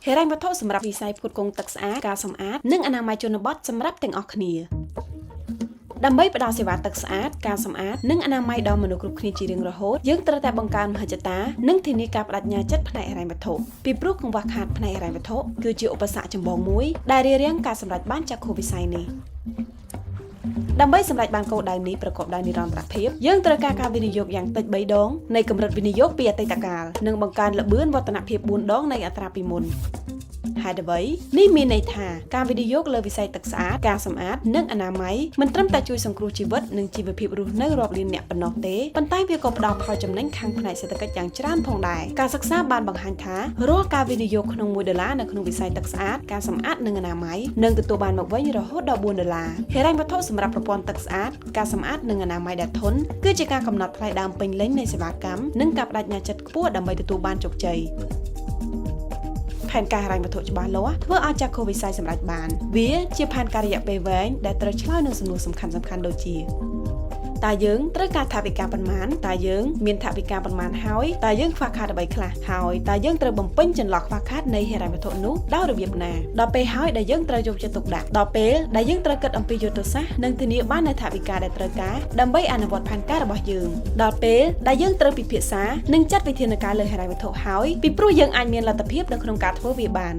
ហេរ៉ាញ់វត្ថុសម្រាប់វិស័យផ្គត់ផ្គង់ទឹកស្អាតការសម្អាតនិងអនាម័យជនបទសម្រាប់ទាំងអស់គ្នាដើម្បីផ្ដល់សេវាទឹកស្អាតការសម្អាតនិងអនាម័យដល់មនុស្សគ្រប់គ្នាជារៀងរហូតយើងត្រូវតែបង្កើនមហិច្ឆតានិងធានាការបដិញ្ញាចិត្តផ្នែកហិរញ្ញវត្ថុពីព្រោះកង្វះខាតផ្នែកហិរញ្ញវត្ថុគឺជាឧបសគ្គចម្បងមួយដែលរារាំងការសម្រេចបានចក្ខុវិស័យនេះដើម្បីសម្រេចបានគោលដៅនេះប្រកបដោយនិរន្តរភាពយើងត្រូវការវិនិយោគយ៉ាងតិច3ដងនៃកម្រិតវិនិយោគពីអតីតកាលនិងបង្កើនល្បឿនវឌ្ឍនភាព4ដងនៃអត្រាពីមុនហេតុអ្វីនេះមានន័យថាការវិនិយោគលើវិស័យទឹកស្អាតការសម្អាតនិងអនាម័យមិនត្រឹមតែជួយសង្គ្រោះជីវិតនិងជីវភាពរស់នៅរាប់លានអ្នកប៉ុណ្ណោះទេប៉ុន្តែវាក៏ផ្ដល់ផលចំណេញខាងផ្នែកសេដ្ឋកិច្ចយ៉ាងច្រើនផងដែរការសិក្សាបានបង្ហាញថារាល់ការវិនិយោគក្នុង$1នៅក្នុងវិស័យទឹកស្អាតការសម្អាតនិងអនាម័យនឹងទទួលបានមកវិញរហូតដល់$4ហិរញ្ញវត្ថុសម្រាប់ប្រព័ន្ធទឹកស្អាតការសម្អាតនិងអនាម័យដែលធន់គឺជាការកំណត់ថ្លៃដើមពេញលេញនៃសេវាកម្មនិងការបដិញ្ញាចិត្តខ្ពស់ដើម្បីទទួលបានជោគជ័យផែនការហិរញ្ញវត្ថុច្បាស់លាស់ធ្វើឲ្យចក្ខុវិស័យសម្រេចបានវាជាផែនការរយៈពេលវែងដែលត្រូវឆ្លើយនឹងសំណួរសំខាន់ៗដូចជាតើយើងត្រូវការថវិកាប៉ុន្មានតើយើងមានថវិកាប៉ុន្មានហើយតើយើងខ្វះខាតអ្វីខ្លះហើយតើយើងត្រូវបំពេញចន្លោះខ្វះខាតនៃហិរញ្ញវត្ថុនោះដោយរបៀបណាដល់ពេលហើយដែលយើងត្រូវយកចិត្តទុកដាក់ដល់ពេលដែលយើងត្រូវគិតអំពីយុទ្ធសាស្ត្រនិងធានាបាននូវថវិកាដែលត្រូវការដើម្បីអនុវត្តផែនការរបស់យើងដល់ពេលដែលយើងត្រូវពិភាក្សានិងចាត់វិធានការលើហិរញ្ញវត្ថុហើយពីព្រោះយើងអាចមានលទ្ធភាពនៅក្នុងការធ្វើវាបាន